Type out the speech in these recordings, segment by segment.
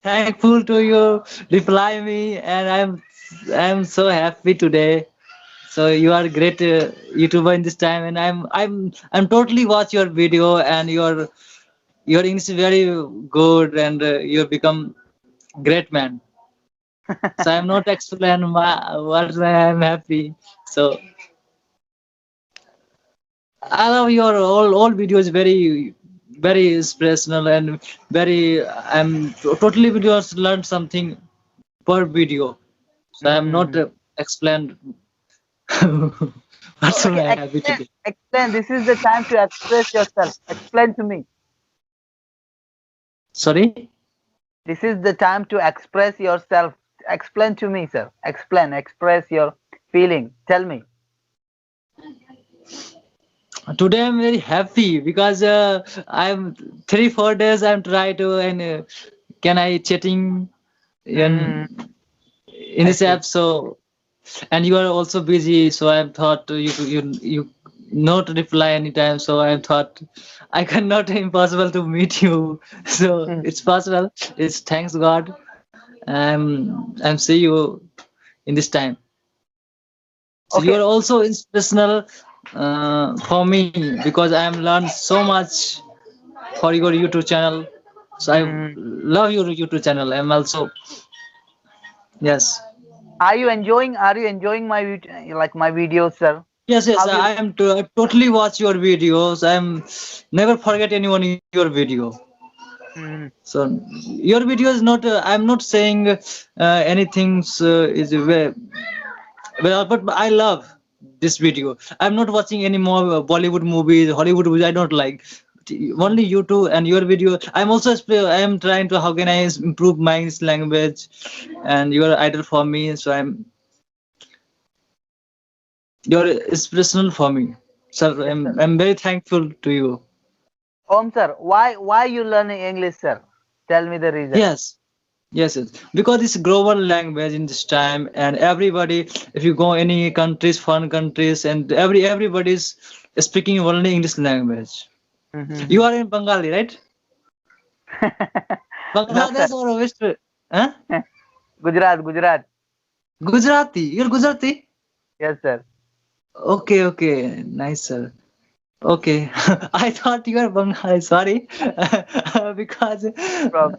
thankful to you reply me, and I'm so happy today. So you are a great YouTuber in this time, and I'm totally watch your video, and your English is very good, and you become great man. So I'm not explain my what I'm happy. So I love your all videos, very inspirational and very. I'm totally videos learn something per video. So I'm not Mm-hmm. explained what's Okay, my happy explain. today. Explain. This is the time to express yourself. Explain to me. Sorry. This is the time to express yourself. Explain to me, sir. Explain. Express your feeling. Tell me. Today I'm very happy because I'm 3 4 days I'm try to and can I chatting Mm, in I this see. app, so and you are also busy, so I thought you not reply anytime, so I thought I cannot impossible to meet you. So Mm, it's possible, it's thanks God. I'm see you in this time. So you okay. are also inspirational for me because I am learned so much for your YouTube channel. So I Mm, love your YouTube channel. I'm also, yes. are you enjoying? Are you enjoying my like my videos, sir? Yes, yes, How you? I am totally watch your videos. I'm never forget anyone in your video. Mm, So your video is not. I'm not saying anything is well, but I love this video. I'm not watching any more Bollywood movies, Hollywood movies. I don't like. mm. Only you two and your video. I'm also. I am trying to how can I improve my English language, and you are idol for me. So you're inspirational for me. So Yes, sir. I'm very thankful to you. Om, sir. Why you learning English, sir? Tell me the reason. Yes, yes, yes. Because it's global language in this time, and everybody, if you go any countries, foreign countries, and everybody's speaking only English language. You Mm-hmm. are in Bengali, right? No, sir. Bangladesh or West? Huh? Gujarat, Gujarat. Gujarati. You're Gujarati? Yes, sir. Okay, okay, nice, sir. Okay, I thought you are Bengali. Sorry, because Problem.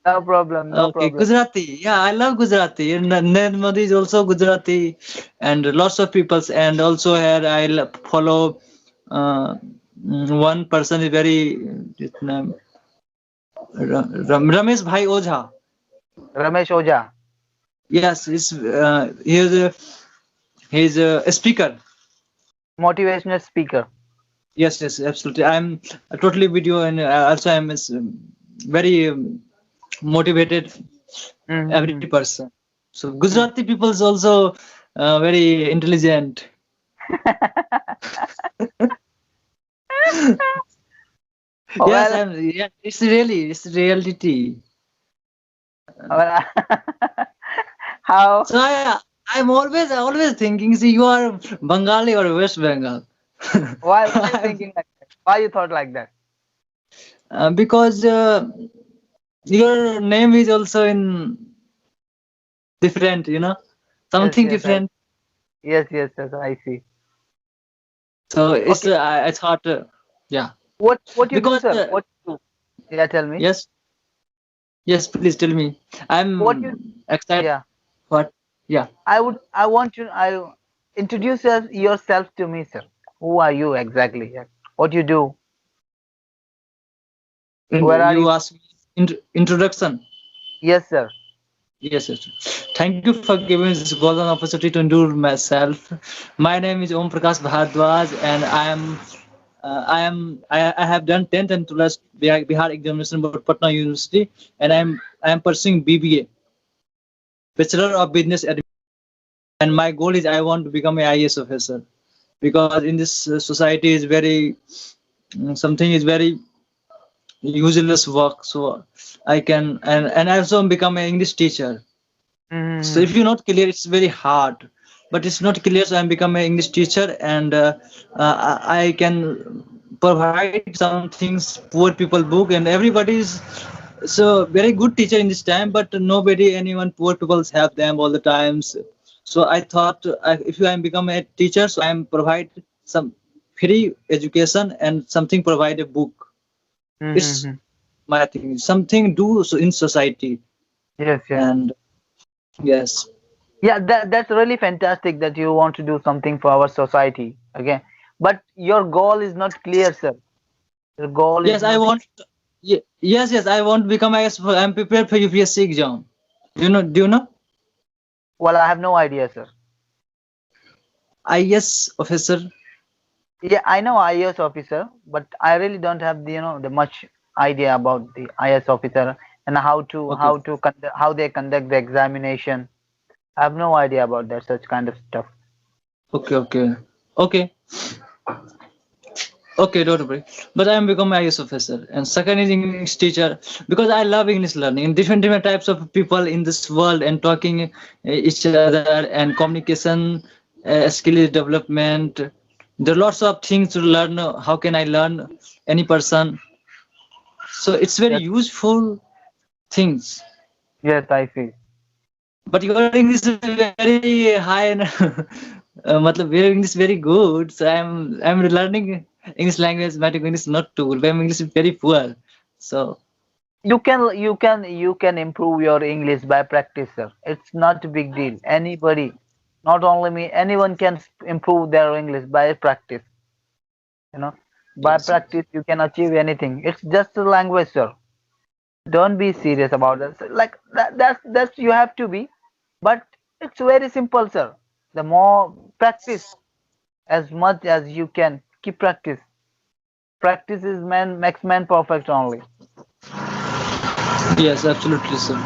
No problem. No okay, problem. Gujarati. Yeah, I love Gujarati. And Narendra Modi is also Gujarati, and lots of peoples. And also here I follow one person is very his name, Ramesh Bhai Ojha. Ramesh Oja, Yes, he's a speaker. motivational speaker. Yes, yes, absolutely. I'm a totally video, and also I'm very motivated every Mm-hmm. person. So Gujarati people is also very intelligent. Yes, Well, I'm. Yeah, it's reality. well, how? So I'm always thinking. See, you are Bengali or West Bengal. Why you thinking like that? Why you thought like that? Because your name is also in different. Yes, Something yes, different. yes. I see. So it's Okay, I thought, yeah, what you do, because sir? What you do? Yeah, tell me. yes, yes, please tell me. What you? I'm excited. Yeah, What? Yeah. I want you. I introduce yourself to me, sir. Who are you exactly? Yeah. What you do? Where are you You from? asked me introduction. Yes, sir. Yes, yes. Thank you for giving this golden opportunity to introduce myself. My name is Om Prakash Bhardwaj, and I have done 10th and 12th Bihar examination at Patna University, and I am pursuing BBA, Bachelor of Business Administration, and my goal is I want to become a IAS officer because in this society is very something is very useless work, so I can and I also become an English teacher. So Mm-hmm. if you're not clear, it's very hard. But it's not clear, so I'm become an English teacher, and I can provide some things poor people book, and everybody's So very good teacher in this time, but nobody, anyone, poor people have them all the times. So I thought, if I am become a teacher, so I am provide some free education and something provide a book. It's Mm-hmm. my thing. Something do so in society. Yes, yes. And yes, Yeah, that's really fantastic that you want to do something for our society. Okay, but your goal is not clear, sir. Your goal is yes, I not. want. Yes, yes, I want to become IAS. I'm prepared for UPSC exam. Do you know Well, I have no idea, sir. IAS officer? Yeah, I know IAS officer, but I really don't have the much idea about the IAS officer and Okay, how they conduct the examination. I have no idea about that such kind of stuff. okay, okay, okay. Okay, don't worry. But I am become IAS officer. And second is English teacher because I love English learning. In different types of people in this world and talking each other and communication, skill development. There are lots of things to learn. How can I learn any person? So it's very Yes, useful things. yes, I see. But your English is very high and matlab, your English is very good. So I'm learning English language, but English is not too good. My English is very poor. So You can improve your English by practice, sir. It's not a big deal. Anybody, not only me, anyone can improve their English by practice. You know, by yes, practice you can achieve anything. It's just a language, sir. Don't be serious about it. Like that's you have to be, but it's very simple, sir. The more practice, as much as you can, keep practice. Practice is man makes man perfect only. yes, absolutely, sir.